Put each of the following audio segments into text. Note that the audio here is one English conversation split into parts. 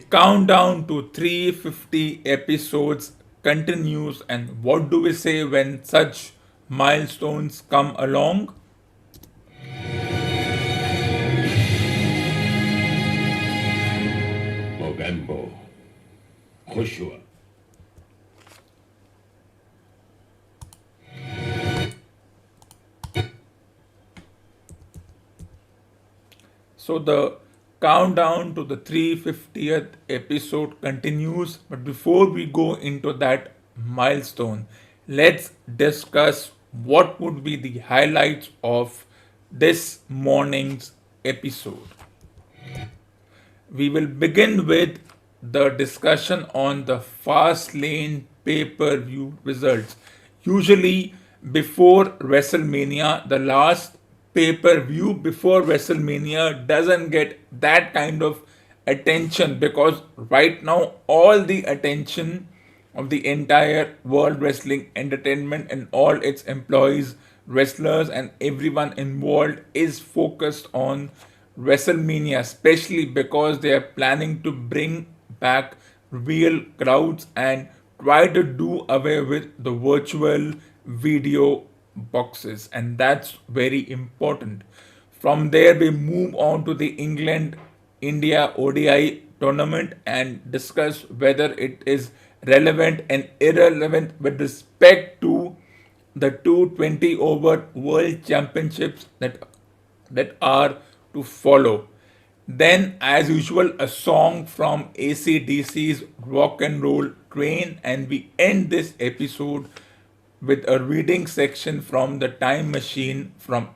countdown to 350 episodes continues, and what do we say when such milestones come along? Mogambo, Joshua. So the countdown to the 350th episode continues, but before we go into that milestone, let's discuss what would be the highlights of this morning's episode. We will begin with the discussion on the fast lane pay per view results. Usually, before WrestleMania, the last pay per view before WrestleMania doesn't get that kind of attention because right now, all the attention of the entire World Wrestling Entertainment and all its employees, wrestlers, and everyone involved is focused on WrestleMania, especially because they are planning to bring back real crowds and try to do away with the virtual video boxes, and that's very important. From there, we move on to the England India ODI tournament and discuss whether it is relevant and irrelevant with respect to the 220 over world championships that are to follow. Then, as usual, a song from ACDC's Rock and Roll Train, and we end this episode with a reading section from the Time Machine from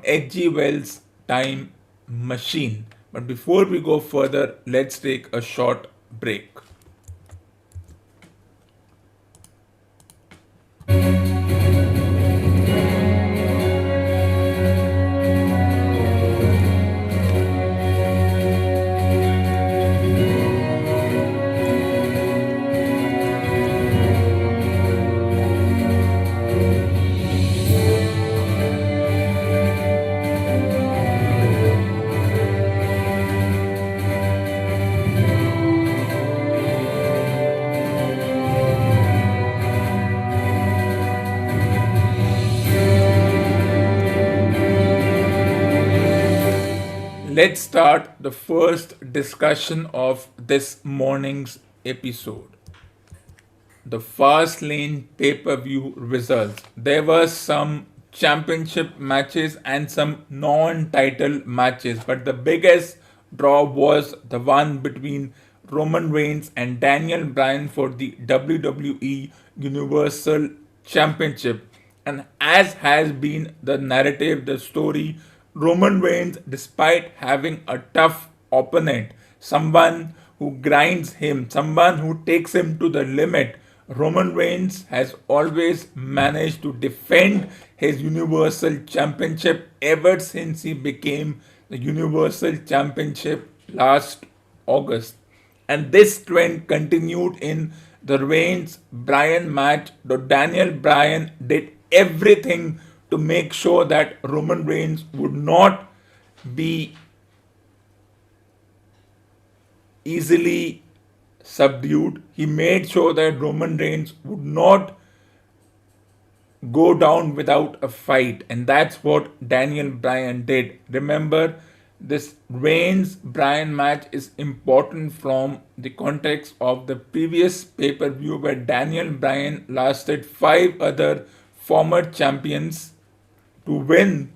H.G. Wells' Time Machine. But before we go further, let's take a short break. Let's start the first discussion of this morning's episode. The fast lane pay per view results. There were some championship matches and some non title matches, but the biggest draw was the one between Roman Reigns and Daniel Bryan for the WWE Universal Championship. And as has been the narrative, the story, Roman Reigns, despite having a tough opponent, someone who grinds him, someone who takes him to the limit, Roman Reigns has always managed to defend his Universal Championship ever since he became the Universal Championship last August. And this trend continued in the Reigns Bryan match, though Daniel Bryan did everything to make sure that Roman Reigns would not be easily subdued. He made sure that Roman Reigns would not go down without a fight, and that's what Daniel Bryan did. Remember, this Reigns Bryan match is important from the context of the previous pay per view where Daniel Bryan lasted five other former champions to win.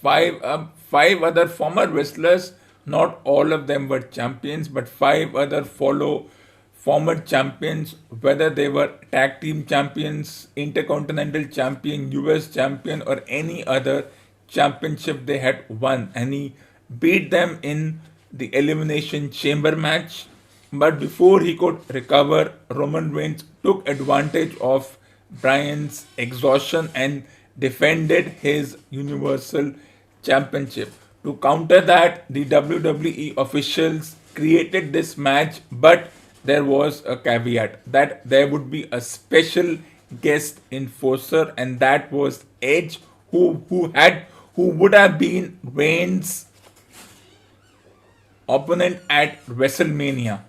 Five other former wrestlers, not all of them were champions, but five other former champions, whether they were tag team champions, intercontinental champion, US champion, or any other championship they had won. And he beat them in the Elimination Chamber match. But before he could recover, Roman Reigns took advantage of Bryan's exhaustion and defended his Universal Championship. To counter that, the WWE officials created this match, but there was a caveat that there would be a special guest enforcer, and that was Edge, who would have been Reigns' opponent at WrestleMania.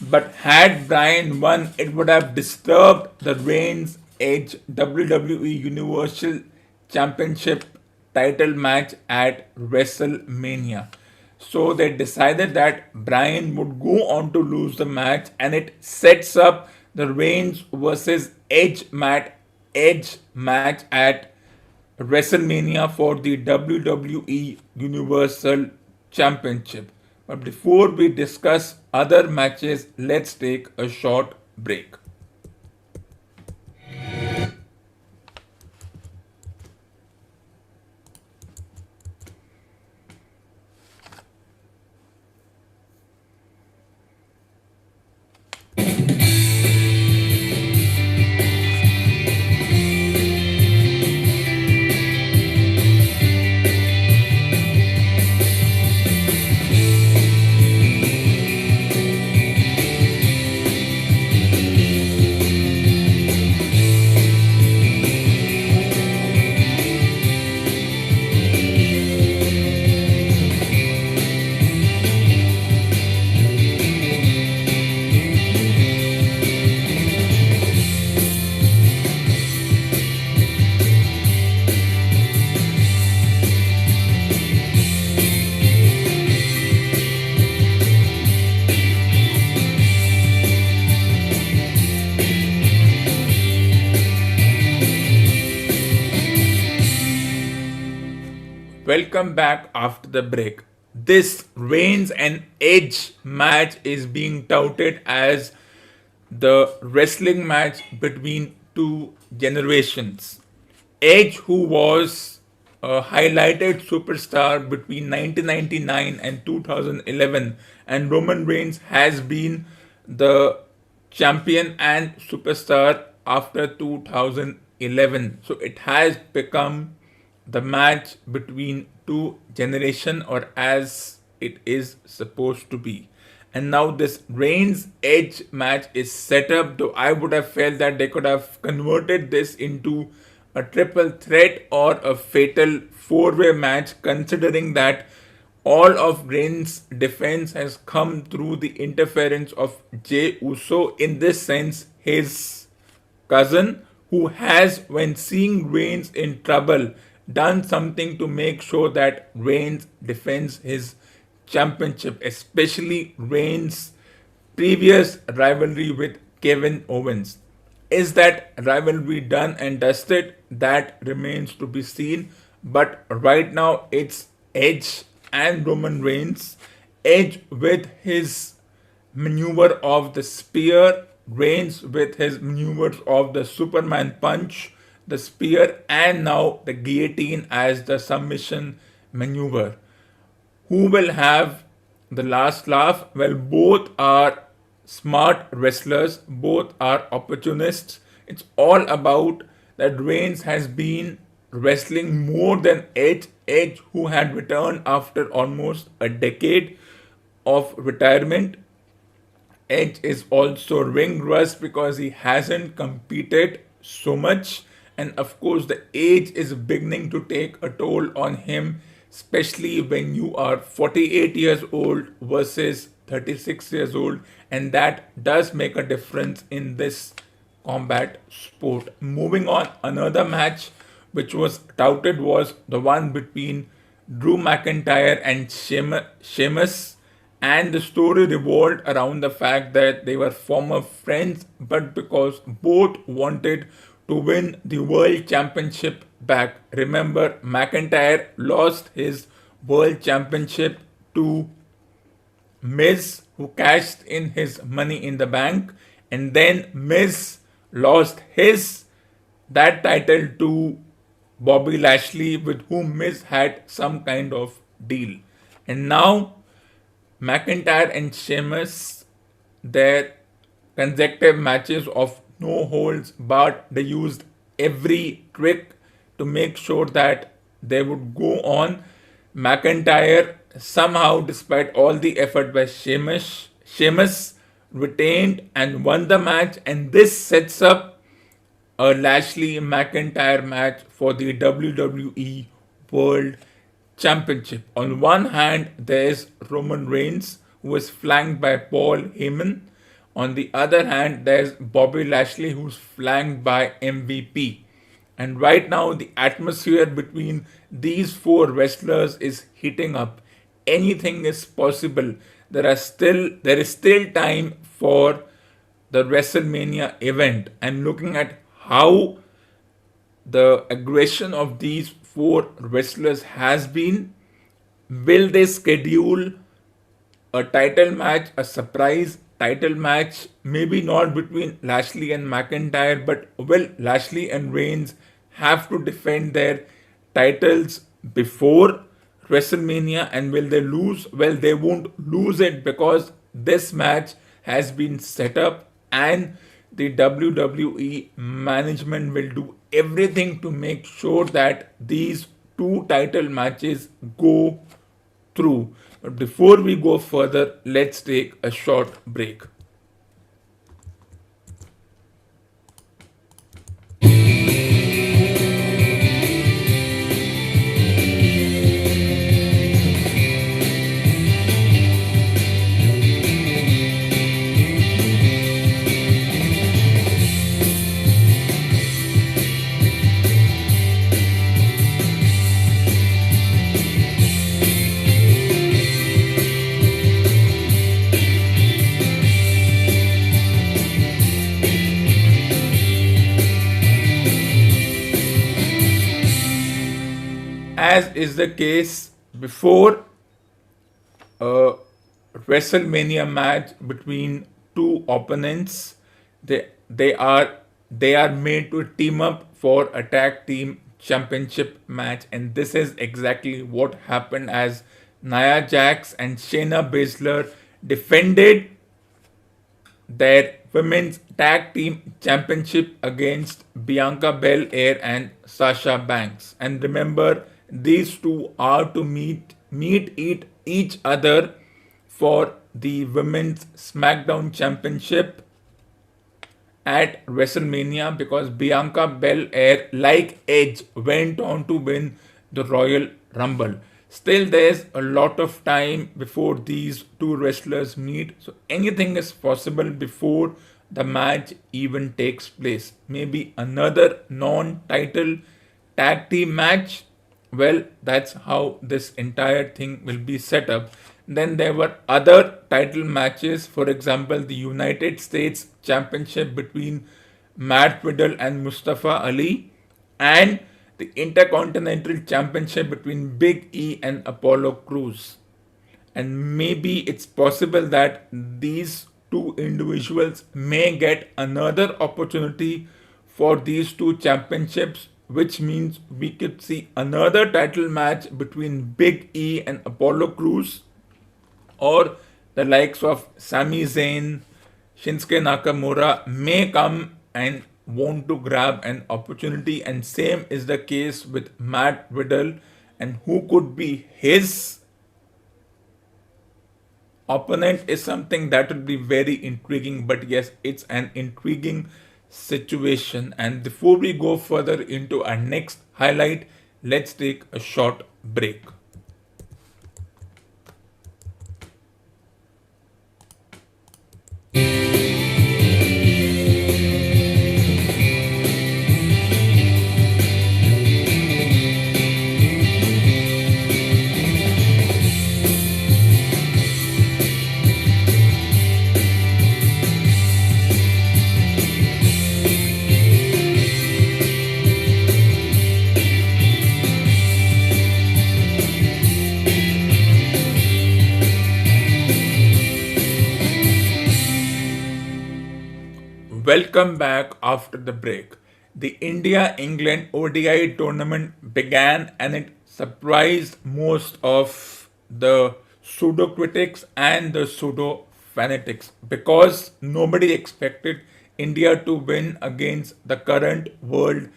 But had Bryan won, it would have disturbed the Reigns Edge WWE Universal Championship title match at WrestleMania. So they decided that Bryan would go on to lose the match, and it sets up the Reigns versus Edge match at WrestleMania for the WWE Universal Championship. But before we discuss other matches, let's take a short break. Welcome back after the break. This Reigns and Edge match is being touted as the wrestling match between two generations. Edge, who was a highlighted superstar between 1999 and 2011, and Roman Reigns has been the champion and superstar after 2011. So it has become the match between two generation, or as it is supposed to be. And now this Reigns Edge match is set up, though I would have felt that they could have converted this into a triple threat or a fatal four-way match, considering that all of Reigns' defense has come through the interference of Jey Uso, in this sense his cousin, who has, when seeing Reigns in trouble, done something to make sure that Reigns defends his championship, especially Reigns' previous rivalry with Kevin Owens. Is that rivalry done and dusted? That remains to be seen. But right now it's Edge and Roman Reigns. Edge with his maneuver of the spear, Reigns with his maneuvers of the Superman punch, the spear, and now the guillotine as the submission maneuver. Who will have the last laugh? Well, both are smart wrestlers, both are opportunists. It's all about that Reigns has been wrestling more than Edge, who had returned after almost a decade of retirement. Edge is also ring rust because he hasn't competed so much, and of course, the age is beginning to take a toll on him, especially when you are 48 years old versus 36 years old, and that does make a difference in this combat sport. Moving on, another match which was touted was the one between Drew McIntyre and Sheamus, and the story revolved around the fact that they were former friends, but because both wanted to win the world championship back. Remember, McIntyre lost his world championship to Miz, who cashed in his money in the bank, and then Miz lost his that title to Bobby Lashley, with whom Miz had some kind of deal. And now McIntyre and Sheamus, their consecutive matches of no holds barred, they used every trick to make sure that they would go on. McIntyre somehow, despite all the effort by Sheamus retained and won the match, and this sets up a Lashley McIntyre match for the WWE World Championship. On one hand, there's Roman Reigns, who is flanked by Paul Heyman. On the other hand, there's Bobby Lashley, who's flanked by MVP. And right now, the atmosphere between these four wrestlers is heating up. Anything is possible. There is still time for the WrestleMania event. And looking at how the aggression of these four wrestlers has been, will they schedule a title match, a surprise title match, maybe not between Lashley and McIntyre, but will Lashley and Reigns have to defend their titles before WrestleMania, and will they lose? Well, they won't lose it because this match has been set up, and the WWE management will do everything to make sure that these two title matches go through. But before we go further, let's take a short break. As is the case before a WrestleMania match between two opponents, they are they are made to team up for a tag team championship match, and this is exactly what happened as Nia Jax and Shayna Baszler defended their women's tag team championship against Bianca Belair and Sasha Banks. And remember, these two are to meet each other for the women's SmackDown championship at WrestleMania, because Bianca Belair, like Edge, went on to win the Royal Rumble. Still, there's a lot of time before these two wrestlers meet, so anything is possible before the match even takes place. Maybe another non title tag team match. Well, that's how this entire thing will be set up. Then there were other title matches, for example, the United States Championship between Matt Riddle and Mustafa Ali, and the Intercontinental Championship between Big E and Apollo Crews. And maybe it's possible that these two individuals may get another opportunity for these two championships, which means we could see another title match between Big E and Apollo Crews, or the likes of Sami Zayn, Shinsuke Nakamura may come and want to grab an opportunity, and same is the case with Matt Riddle. And who could be his opponent is something that would be very intriguing. But yes, it's an intriguing situation. And before we go further into our next highlight, let's take a short break. Welcome back after the break. The India England ODI tournament began, and it surprised most of the pseudo critics and the pseudo fanatics, because nobody expected India to win against the current world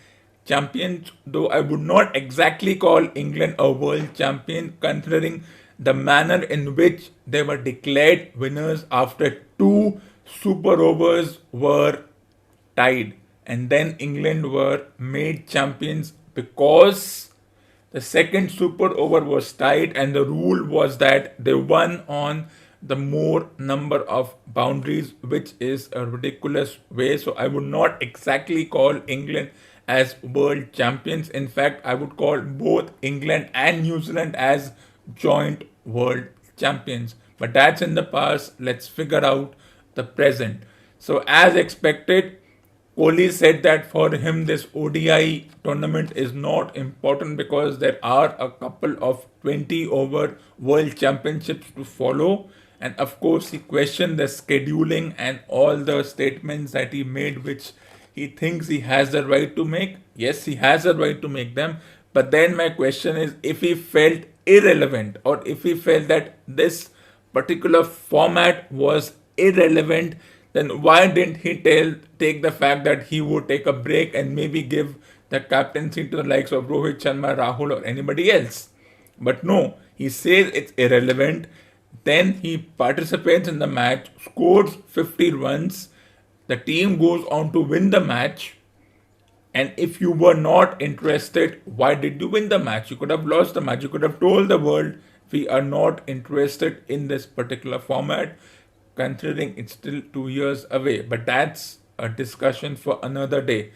champions. Though I would not exactly call England a world champion, considering the manner in which they were declared winners after two super overs were tied, and then England were made champions because The second super over was tight, and the rule was that they won on the more number of boundaries, which is a ridiculous way. So I would not exactly call England as world champions. In fact, I would call both England and New Zealand as joint world champions. But that's in the past. Let's figure out the present. So, as expected, Kohli said that for him this ODI tournament is not important because there are a couple of 20 over world championships to follow. And of course, he questioned the scheduling and all the statements that he made, which he thinks he has the right to make. Yes, he has the right to make them. But then my question is, if he felt irrelevant or if he felt that this particular format was irrelevant, then why didn't he take the fact that he would take a break and maybe give the captaincy to the likes of Rohit Sharma, Rahul, or anybody else? But no, he says it's irrelevant. Then he participates in the match, scores 50 runs. The team goes on to win the match. And if you were not interested, why did you win the match? You could have lost the match. You could have told the world, we are not interested in this particular format, considering it's still 2 years away. But that's a discussion for another day.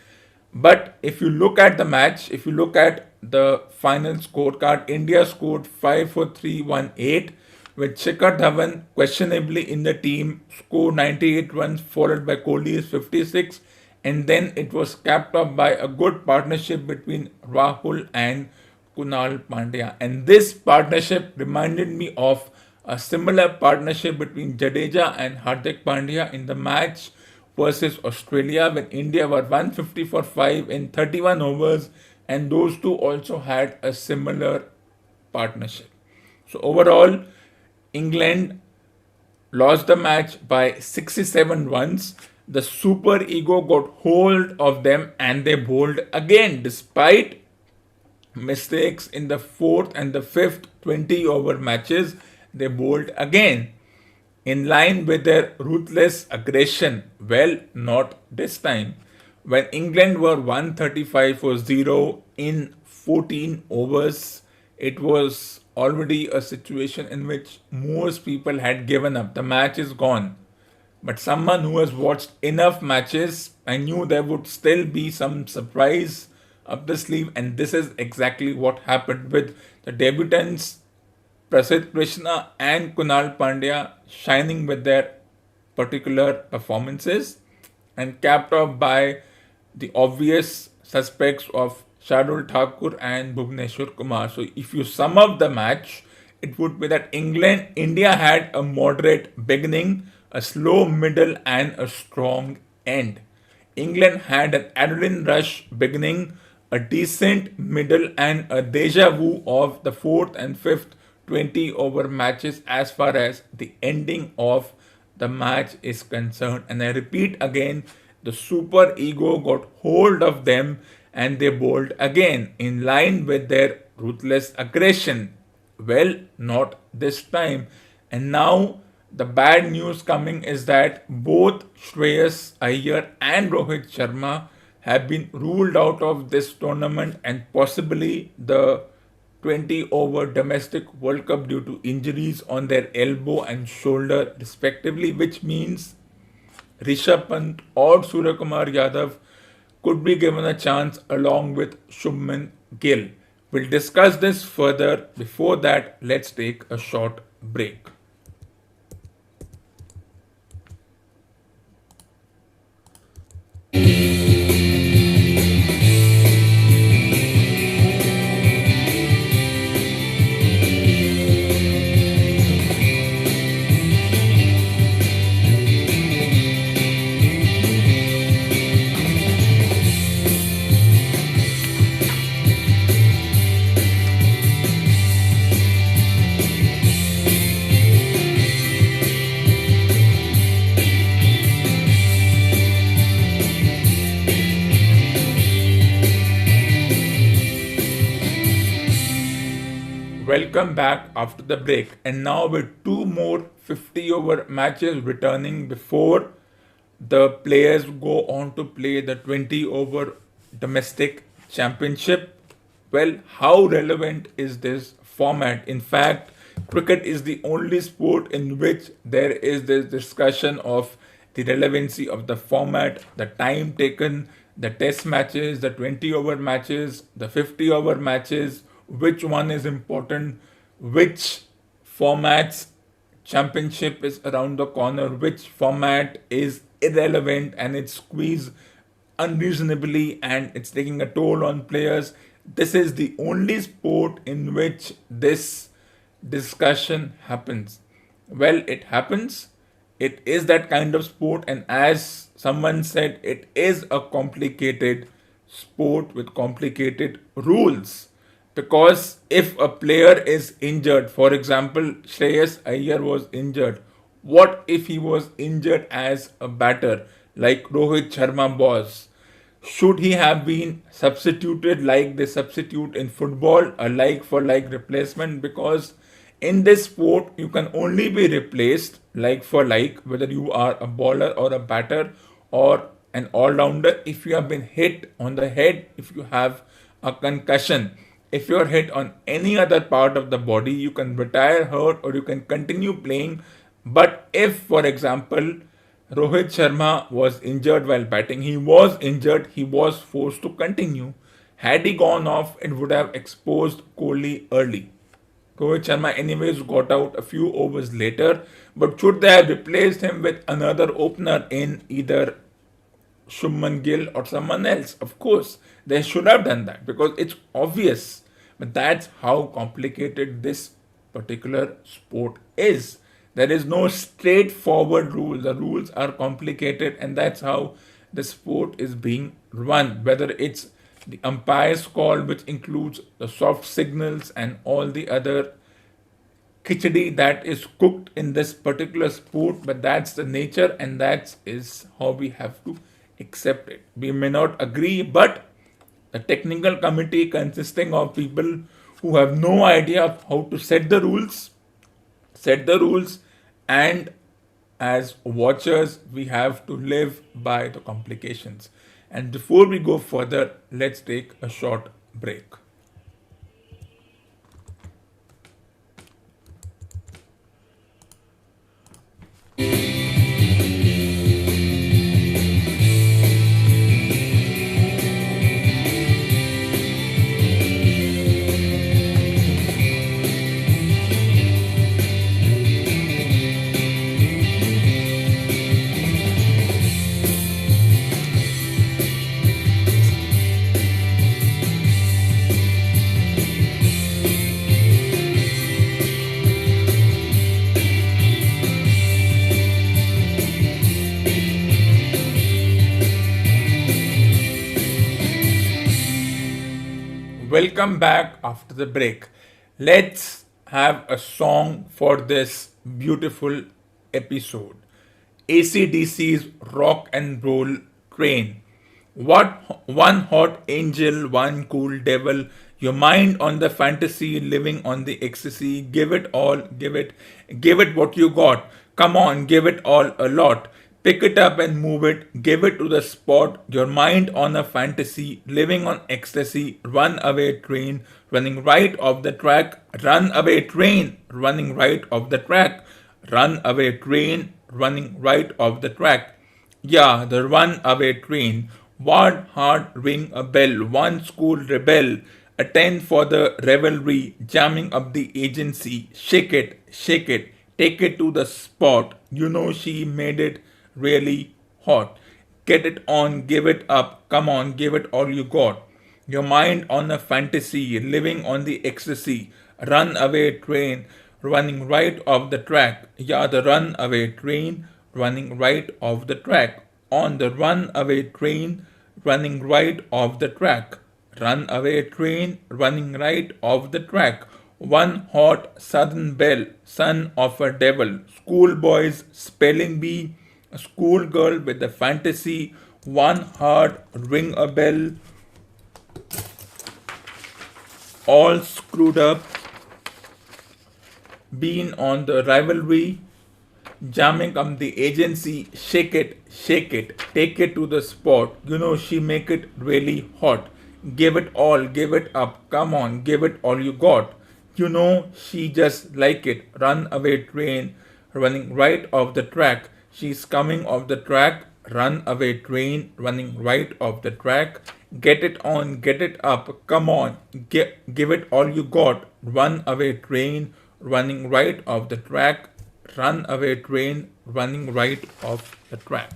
But if you look at the match, if you look at the final scorecard, India scored 5 for 318, with Shikhar Dhawan questionably in the team, scored 98 runs, followed by Kohli's 56, and then it was capped off by a good partnership between Rahul and Kunal Pandya. And this partnership reminded me of a similar partnership between Jadeja and Hardik Pandya in the match versus Australia when India were 150 for 5 in 31 overs, and those two also had a similar partnership. So overall, England lost the match by 67 runs. The super ego got hold of them and they bowled again despite mistakes in the fourth and the fifth 20 over matches. They bowled again in line with their ruthless aggression. Well, not this time. When England were 135 for 0 in 14 overs, it was already a situation in which most people had given up. The match is gone. But someone who has watched enough matches, I knew there would still be some surprise up the sleeve, and this is exactly what happened with the debutants Prasidh Krishna and Kunal Pandya shining with their particular performances and capped off by the obvious suspects of Shardul Thakur and Bhuvneshwar Kumar. So if you sum up the match, it would be that India had a moderate beginning, a slow middle, and a strong end. England had an adrenaline rush beginning, a decent middle, and a deja vu of the fourth and fifth 20 over matches as far as the ending of the match is concerned. And I repeat again, the super ego got hold of them and they bowled again in line with their ruthless aggression. Well, not this time. And now the bad news coming is that both Shreyas Iyer and Rohit Sharma have been ruled out of this tournament and possibly the 20 over domestic World Cup due to injuries on their elbow and shoulder respectively, which means Rishabh Pant or Suryakumar Yadav could be given a chance along with Shubman Gill. We'll discuss this further. Before that, let's take a short break. Welcome back after the break, and now with two more 50 over matches returning before the players go on to play the 20 over domestic championship. Well, how relevant is this format? In fact, cricket is the only sport in which there is this discussion of the relevancy of the format, the time taken, the test matches, the 20-over matches, the 50-over matches, which one is important, which formats championship is around the corner, which format is irrelevant and it's squeezed unreasonably and it's taking a toll on players. This is the only sport in which this discussion happens. Well, it happens. It is that kind of sport, and as someone said, it is a complicated sport with complicated rules. Because if a player is injured, for example, Shreyas Iyer was injured, what if he was injured as a batter, like Rohit Sharma was? Should he have been substituted like they substitute in football, a like for like replacement? Because in this sport, you can only be replaced like for like, whether you are a bowler or a batter or an all rounder, if you have been hit on the head, if you have a concussion. If you're hit on any other part of the body, you can retire hurt or you can continue playing. But if, for example, Rohit Sharma was injured while batting, he was injured, he was forced to continue. Had he gone off, it would have exposed Kohli early. Rohit Sharma, anyways, got out a few overs later, but should they have replaced him with another opener in either Shubman Gill or someone else? Of course, they should have done that because it's obvious. But that's how complicated this particular sport is. There is no straightforward rule. The rules are complicated, and that's how the sport is being run. Whether it's the umpire's call, which includes the soft signals and all the other khichdi that is cooked in this particular sport, but that's the nature and that is how we have to accept it. We may not agree, but the technical committee consisting of people who have no idea of how to set the rules, and as watchers, we have to live by the complications. And before we go further, let's take a short break. Welcome back after the break. Let's have a song for this beautiful episode. AC/DC's Rock and Roll Train. What one hot angel, one cool devil, your mind on the fantasy, living on the ecstasy, give it all, give it what you got. Come on, give it all a lot. Pick it up and move it, give it to the spot, your mind on a fantasy, living on ecstasy, runaway train, running right off the track, runaway train, running right off the track, runaway train, running right off the track. Yeah, the runaway train. One heart ring a bell, one school rebel, attend for the revelry, jamming up the agency, shake it, take it to the spot. You know she made it really hot. Get it on, give it up, come on, give it all you got. Your mind on a fantasy, living on the ecstasy, runaway train, running right off the track. Yeah, the runaway train, running right off the track. On the runaway train, running right off the track. Runaway train, running right off the track. One hot southern belle, son of a devil. Schoolboys, spelling bee, a schoolgirl with a fantasy. One heart, ring a bell. All screwed up. Been on the rivalry. Jamming up the agency, shake it, take it to the spot. You know she make it really hot. Give it all, give it up, come on, give it all you got. You know, she just like it. Run away train, running right off the track. She's coming off the track. Run away train, running right off the track. Get it on, get it up, come on, give it all you got. Run away train, running right off the track. Run away train, running right off the track.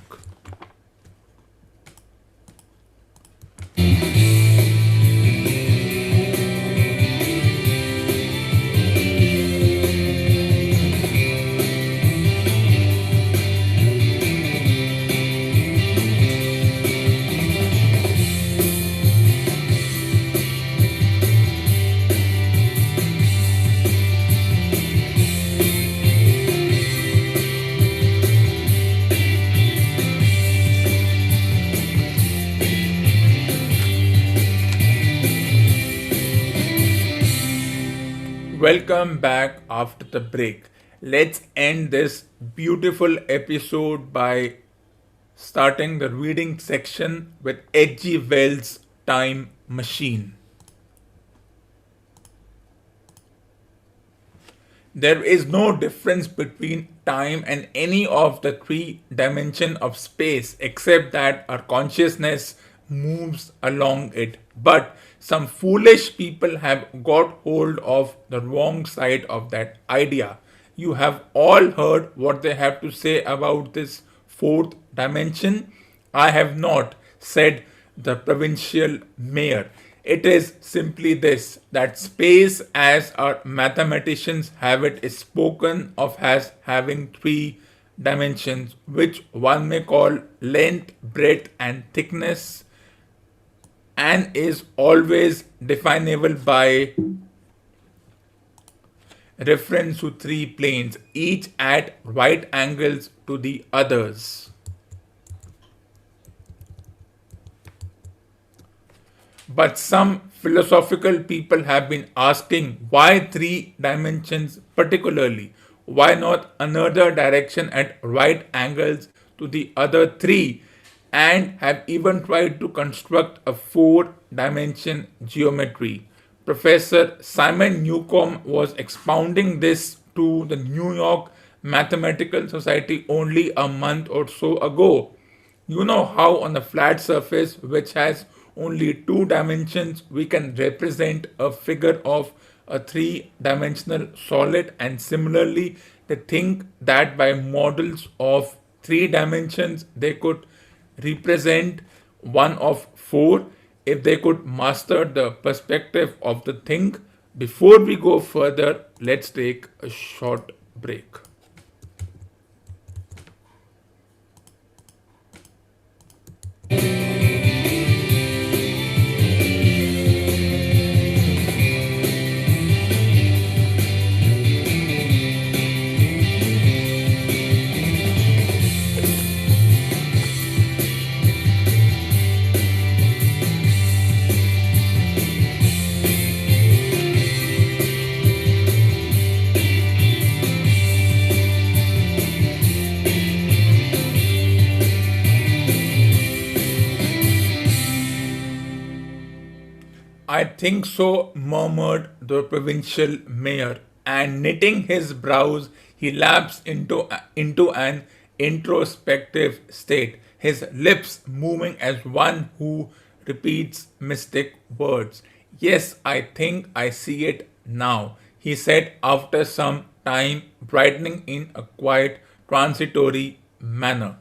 Welcome back after the break. Let's end this beautiful episode by starting the reading section with H.G. Wells' Time Machine. There is no difference between time and any of the three dimensions of space except that our consciousness moves along it. But some foolish people have got hold of the wrong side of that idea. You have all heard what they have to say about this fourth dimension. I have not, said the provincial mayor. It is simply this, that space, as our mathematicians have it, is spoken of as having three dimensions, which one may call length, breadth, and thickness, and is always definable by reference to three planes, each at right angles to the others. But some philosophical people have been asking why three dimensions particularly? Why not another direction at right angles to the other three? And have even tried to construct a four-dimension geometry. Professor Simon Newcomb was expounding this to the New York Mathematical Society only a month or so ago. You know how on a flat surface which has only two dimensions we can represent a figure of a three-dimensional solid, and similarly they think that by models of three dimensions they could represent one of four if they could master the perspective of the thing. Before we go further, let's take a short break. I think so, murmured the provincial mayor, and knitting his brows, he lapsed into an introspective state, his lips moving as one who repeats mystic words. Yes, I think I see it now, he said after some time, brightening in a quiet, transitory manner.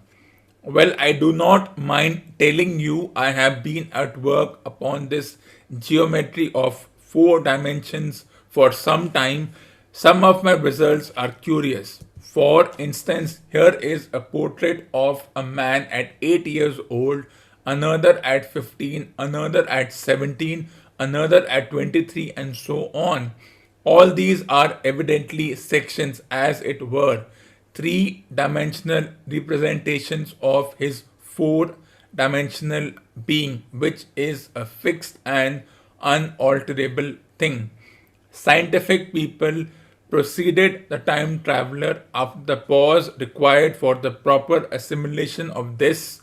Well, I do not mind telling you I have been at work upon this geometry of four dimensions for some time. Some of my results are curious. For instance, here is a portrait of a man at 8 years old, another at 15, another at 17, another at 23, and so on. All these are evidently sections, as it were, three-dimensional representations of his four-dimensional being, which is a fixed and unalterable thing. Scientific people, proceeded the time traveler, after the pause required for the proper assimilation of this,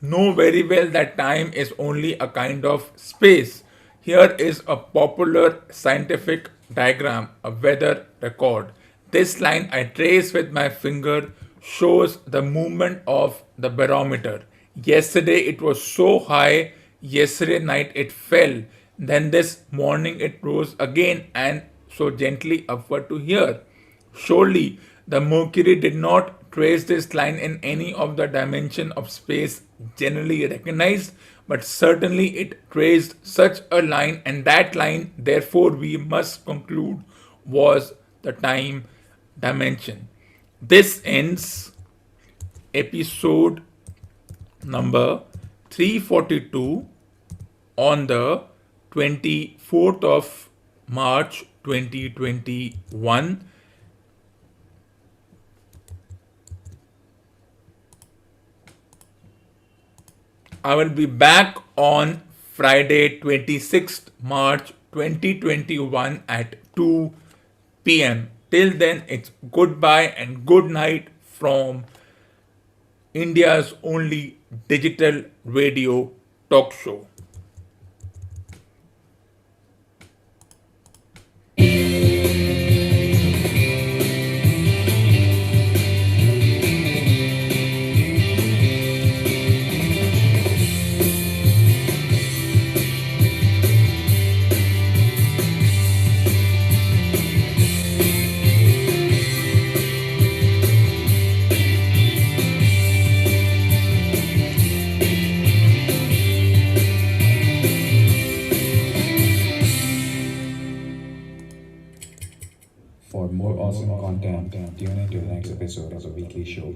know very well that time is only a kind of space, Here is a popular scientific diagram, a weather record. This line I trace with my finger shows the movement of the barometer. Yesterday it was so high, yesterday night it fell, then this morning it rose again and so gently upward to here. Surely the Mercury did not trace this line in any of the dimension of space generally recognized, but certainly it traced such a line, and that line, therefore, we must conclude, was the time dimension. This ends episode number 342 on the 24th of March 2021. I will be back on Friday 26th March 2021 at 2 p.m. Till then, it's goodbye and good night from India's only digital radio talk show. For more awesome content, tune in to the next episode of the weekly show.